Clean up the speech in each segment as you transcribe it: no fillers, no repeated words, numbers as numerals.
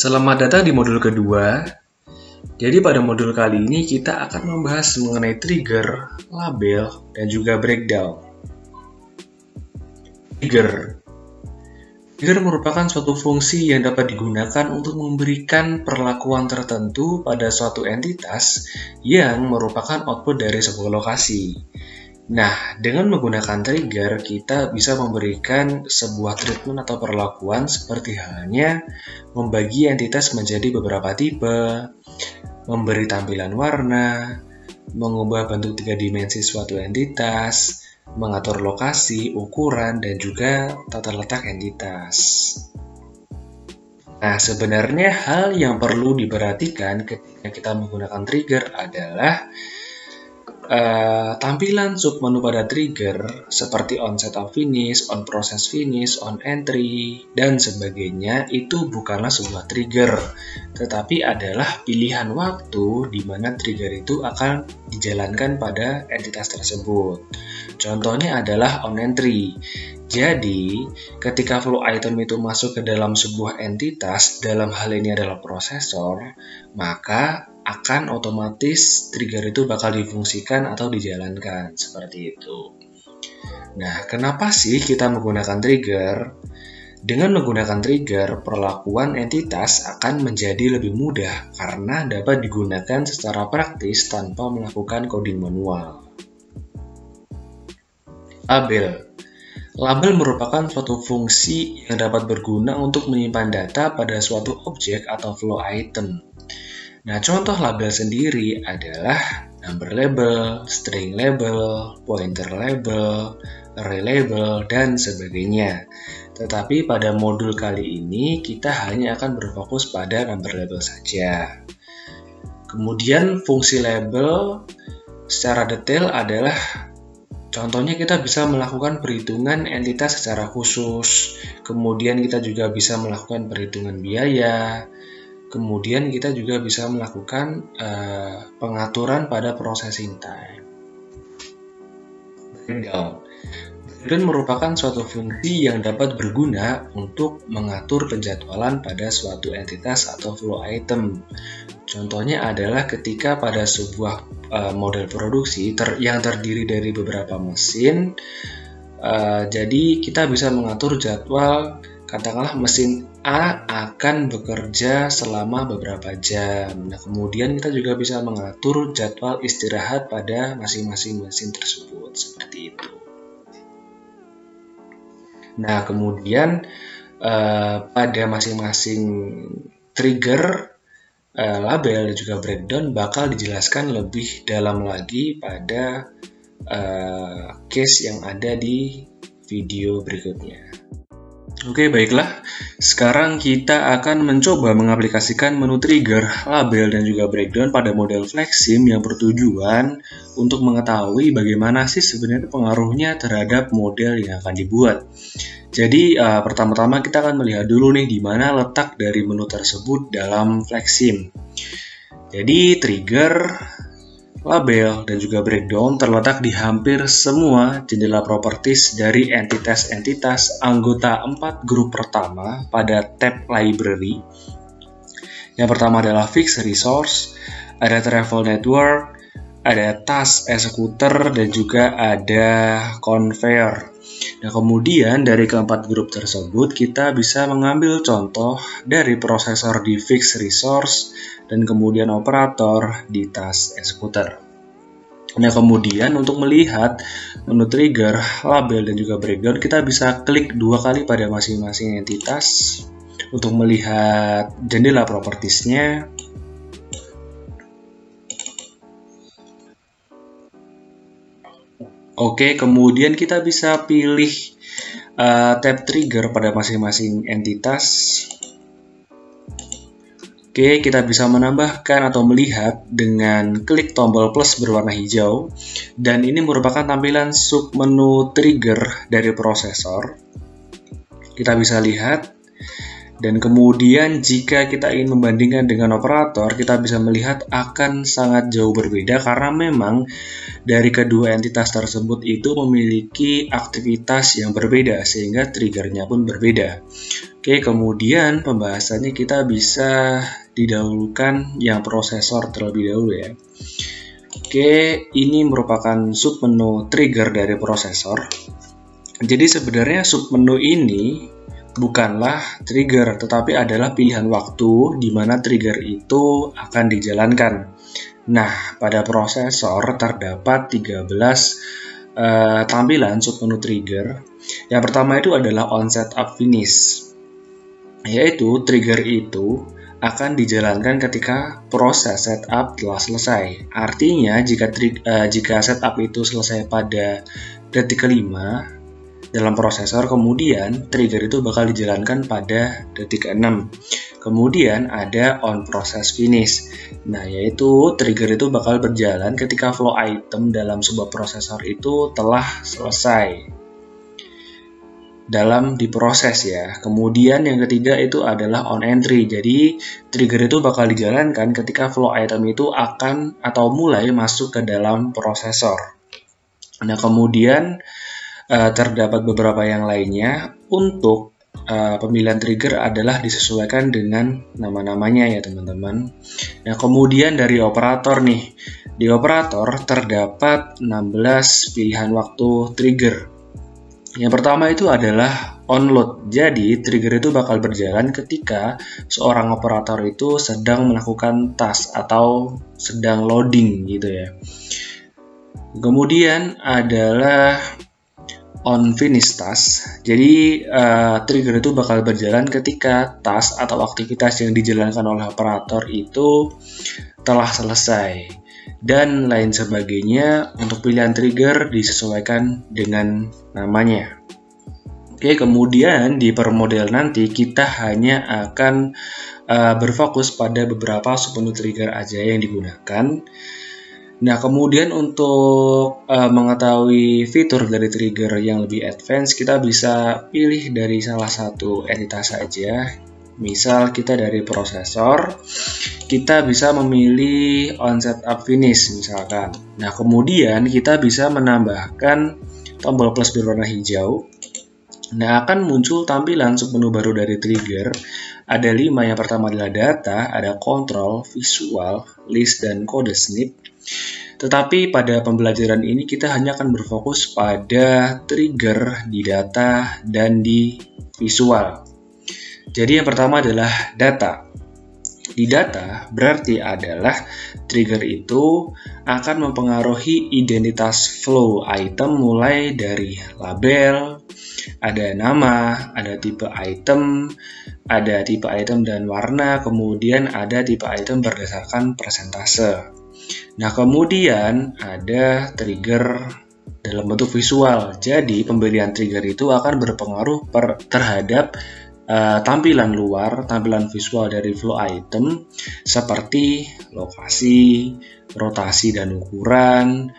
Selamat datang di modul kedua. Jadi pada modul kali ini kita akan membahas mengenai trigger, label, dan juga breakdown. Trigger merupakan suatu fungsi yang dapat digunakan untuk memberikan perlakuan tertentu pada suatu entitas yang merupakan output dari sebuah lokasi. Nah, dengan menggunakan trigger, kita bisa memberikan sebuah treatment atau perlakuan seperti halnya membagi entitas menjadi beberapa tipe, memberi tampilan warna, mengubah bentuk 3 dimensi suatu entitas, mengatur lokasi, ukuran, dan juga tata letak entitas. Nah, sebenarnya hal yang perlu diperhatikan ketika kita menggunakan trigger adalah tampilan submenu pada trigger seperti on setup finish, on process finish, on entry, dan sebagainya itu bukanlah sebuah trigger, tetapi adalah pilihan waktu di mana trigger itu akan dijalankan pada entitas tersebut. Contohnya adalah on entry. Jadi, ketika flow item itu masuk ke dalam sebuah entitas, dalam hal ini adalah prosesor, maka akan otomatis trigger itu bakal difungsikan atau dijalankan seperti itu. Nah, kenapa sih kita menggunakan trigger? Dengan menggunakan trigger, perlakuan entitas akan menjadi lebih mudah karena dapat digunakan secara praktis tanpa melakukan coding manual. Label merupakan suatu fungsi yang dapat berguna untuk menyimpan data pada suatu objek atau flow item. Nah, contoh label sendiri adalah number label, string label, pointer label, array label, dan sebagainya. Tetapi pada modul kali ini kita hanya akan berfokus pada number label saja. Kemudian fungsi label secara detail adalah contohnya kita bisa melakukan perhitungan entitas secara khusus, kemudian kita juga bisa melakukan perhitungan biaya, kemudian kita juga bisa melakukan pengaturan pada processing time. Breakdown merupakan suatu fungsi yang dapat berguna untuk mengatur penjadwalan pada suatu entitas atau flow item. Contohnya adalah ketika pada sebuah model produksi yang terdiri dari beberapa mesin, jadi kita bisa mengatur jadwal, katakanlah mesin A akan bekerja selama beberapa jam. Nah, kemudian kita juga bisa mengatur jadwal istirahat pada masing-masing mesin tersebut, seperti itu. Nah, kemudian pada masing-masing trigger, label dan juga breakdown bakal dijelaskan lebih dalam lagi pada case yang ada di video berikutnya. Oke, baiklah. Sekarang kita akan mencoba mengaplikasikan menu trigger, label, dan juga breakdown pada model FlexSim yang bertujuan untuk mengetahui bagaimana sih sebenarnya pengaruhnya terhadap model yang akan dibuat. Jadi, pertama-tama kita akan melihat dulu nih di mana letak dari menu tersebut dalam FlexSim. Jadi, trigger, label, dan juga breakdown terletak di hampir semua jendela properties dari entitas-entitas anggota 4 grup pertama pada tab library. Yang pertama adalah fixed resource, ada travel network, ada task executor, dan juga ada conveyor. Nah, kemudian dari keempat grup tersebut kita bisa mengambil contoh dari prosesor di fixed resource dan kemudian operator di task executor. Nah, kemudian untuk melihat menu trigger, label, dan juga breakdown, kita bisa klik 2 kali pada masing-masing entitas untuk melihat jendela propertiesnya. Oke, kemudian kita bisa pilih tab trigger pada masing-masing entitas. Oke, kita bisa menambahkan atau melihat dengan klik tombol plus berwarna hijau, dan ini merupakan tampilan submenu trigger dari prosesor. Kita bisa lihat, dan kemudian jika kita ingin membandingkan dengan operator, kita bisa melihat akan sangat jauh berbeda karena memang dari kedua entitas tersebut itu memiliki aktivitas yang berbeda sehingga triggernya pun berbeda. Oke, kemudian pembahasannya kita bisa didahulukan yang prosesor terlebih dahulu ya. Oke, ini merupakan submenu trigger dari prosesor. Jadi sebenarnya submenu ini bukanlah trigger, tetapi adalah pilihan waktu di mana trigger itu akan dijalankan. Nah, pada prosesor terdapat 13 tampilan submenu trigger. Yang pertama itu adalah on setup finish, yaitu trigger itu akan dijalankan ketika proses setup telah selesai. Artinya jika setup itu selesai pada detik kelima dalam prosesor, kemudian trigger itu bakal dijalankan pada detik ke-6. Kemudian ada on process finish. Nah, yaitu trigger itu bakal berjalan ketika flow item dalam sebuah prosesor itu telah selesai dalam diproses ya. Kemudian yang ketiga itu adalah on entry. Jadi trigger itu bakal dijalankan ketika flow item itu akan atau mulai masuk ke dalam prosesor. Nah, kemudian terdapat beberapa yang lainnya. Untuk pemilihan trigger adalah disesuaikan dengan nama-namanya ya teman-teman. Nah, kemudian dari operator nih. Di operator terdapat 16 pilihan waktu trigger. Yang pertama itu adalah on load. Jadi trigger itu bakal berjalan ketika seorang operator itu sedang melakukan task atau sedang loading gitu ya. Kemudian adalah on finish task. Jadi trigger itu bakal berjalan ketika task atau aktivitas yang dijalankan oleh operator itu telah selesai. Dan lain sebagainya. Untuk pilihan trigger disesuaikan dengan namanya. Oke, kemudian di per model nanti kita hanya akan berfokus pada beberapa submenu trigger aja yang digunakan. Nah, kemudian untuk mengetahui fitur dari trigger yang lebih advance, kita bisa pilih dari salah satu entitas saja. Misal kita dari prosesor, kita bisa memilih on setup finish misalkan. Nah, kemudian kita bisa menambahkan tombol plus berwarna hijau. Nah, akan muncul tampilan submenu baru dari trigger. Ada 5, yang pertama adalah data, ada control, visual, list, dan code snip. Tetapi pada pembelajaran ini kita hanya akan berfokus pada trigger di data dan di visual. Jadi yang pertama adalah data. Di data berarti adalah trigger itu akan mempengaruhi identitas flow item mulai dari label, ada nama, ada tipe item dan warna, kemudian ada tipe item berdasarkan persentase. Nah, kemudian ada trigger dalam bentuk visual. Jadi pemberian trigger itu akan berpengaruh terhadap tampilan luar, tampilan visual dari flow item seperti lokasi, rotasi dan ukuran,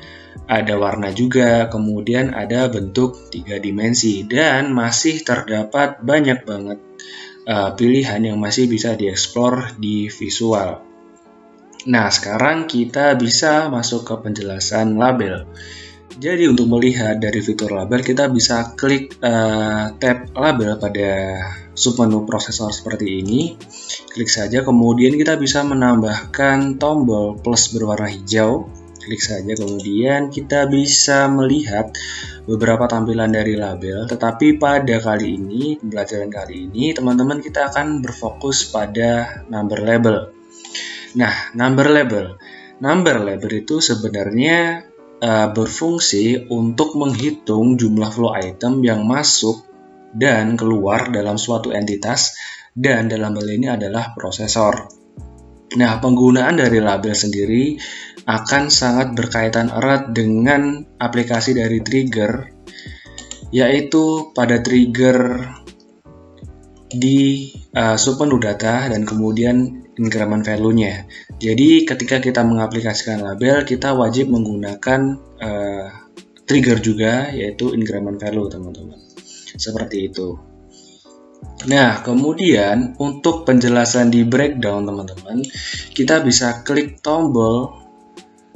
ada warna juga, kemudian ada bentuk 3 dimensi, dan masih terdapat banyak banget pilihan yang masih bisa dieksplor di visual. Nah, sekarang kita bisa masuk ke penjelasan label. Jadi untuk melihat dari fitur label, kita bisa klik tab label pada submenu prosesor seperti ini. Klik saja, kemudian kita bisa menambahkan tombol plus berwarna hijau. Klik saja, kemudian kita bisa melihat beberapa tampilan dari label. Tetapi pada kali ini, pembelajaran kali ini, teman-teman kita akan berfokus pada number label. Nah, number label itu sebenarnya berfungsi untuk menghitung jumlah flow item yang masuk dan keluar dalam suatu entitas, dan dalam hal ini adalah prosesor. Nah, penggunaan dari label sendiri akan sangat berkaitan erat dengan aplikasi dari trigger, yaitu pada trigger di submenu data dan kemudian increment value-nya. Jadi ketika kita mengaplikasikan label, kita wajib menggunakan trigger juga, yaitu increment value, teman-teman. Seperti itu. Nah, kemudian untuk penjelasan di breakdown, teman-teman, kita bisa klik tombol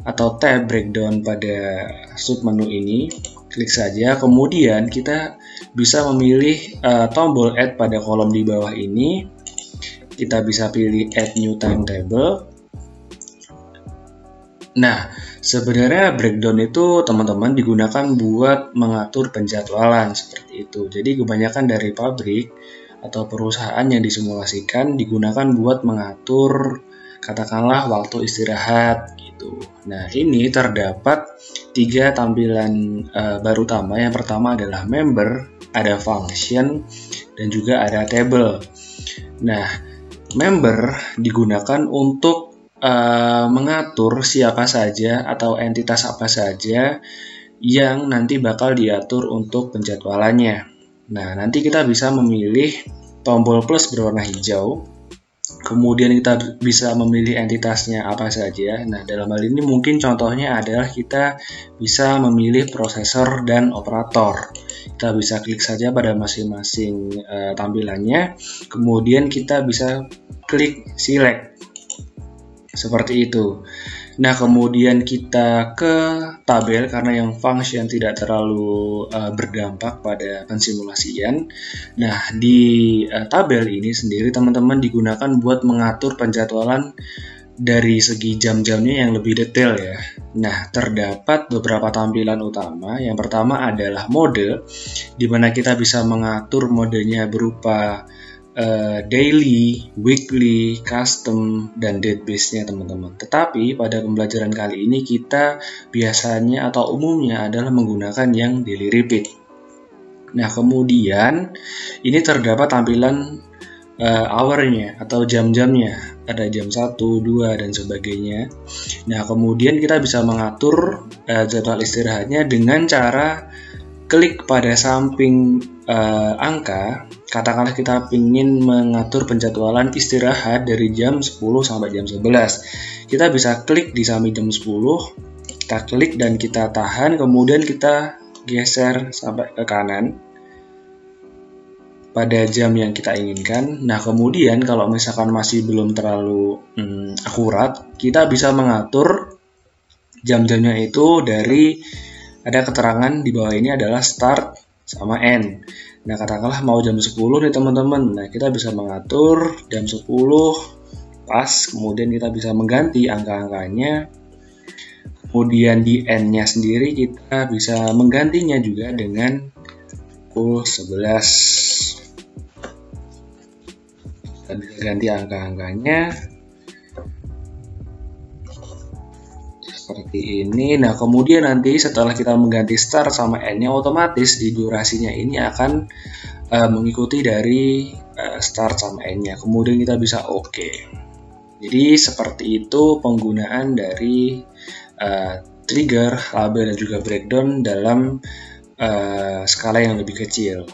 atau tab breakdown pada submenu ini. Klik saja, kemudian kita bisa memilih tombol add pada kolom di bawah ini. Kita bisa pilih add new timetable. Nah, sebenarnya breakdown itu teman-teman digunakan buat mengatur penjadwalan seperti itu. Jadi kebanyakan dari pabrik atau perusahaan yang disimulasikan digunakan buat mengatur katakanlah waktu istirahat gitu. Nah, ini terdapat 3 tampilan baru utama. Yang pertama adalah member, ada function, dan juga ada table. Nah, member digunakan untuk mengatur siapa saja atau entitas apa saja yang nanti bakal diatur untuk penjadwalannya. Nah, nanti kita bisa memilih tombol plus berwarna hijau. Kemudian kita bisa memilih entitasnya apa saja. Nah, dalam hal ini mungkin contohnya adalah kita bisa memilih prosesor dan operator. Kita bisa klik saja pada masing-masing tampilannya. Kemudian kita bisa klik select. Seperti itu. Nah, kemudian kita ke tabel karena yang function tidak terlalu berdampak pada pensimulasian. Nah, di tabel ini sendiri teman-teman digunakan buat mengatur penjadwalan dari segi jam-jamnya yang lebih detail ya. Nah, terdapat beberapa tampilan utama. Yang pertama adalah mode, di mana kita bisa mengatur modenya berupa daily, weekly, custom, dan date base-nya teman-teman. Tetapi pada pembelajaran kali ini kita biasanya atau umumnya adalah menggunakan yang daily repeat. Nah, kemudian ini terdapat tampilan hour-nya atau jam-jamnya. Ada jam 1, 2, dan sebagainya. Nah, kemudian kita bisa mengatur jadwal istirahatnya dengan cara klik pada samping angka. Katakanlah kita ingin mengatur penjadwalan istirahat dari jam 10 sampai jam 11. Kita bisa klik di samping jam 10, kita klik dan kita tahan, kemudian kita geser sampai ke kanan pada jam yang kita inginkan. Nah, kemudian kalau misalkan masih belum terlalu akurat, kita bisa mengatur jam-jamnya itu dari ada keterangan di bawah ini adalah start sama end. Nah, katakanlah mau jam 10 nih teman-teman. Nah, kita bisa mengatur jam 10 pas, kemudian kita bisa mengganti angka-angkanya. Kemudian di end-nya sendiri kita bisa menggantinya juga dengan pukul 11. Kita bisa ganti angka-angkanya seperti ini. Nah, kemudian nanti setelah kita mengganti start sama end-nya, otomatis di durasinya ini akan mengikuti dari start sama end-nya. Kemudian kita bisa OK. Jadi seperti itu penggunaan dari trigger, label, dan juga breakdown dalam skala yang lebih kecil.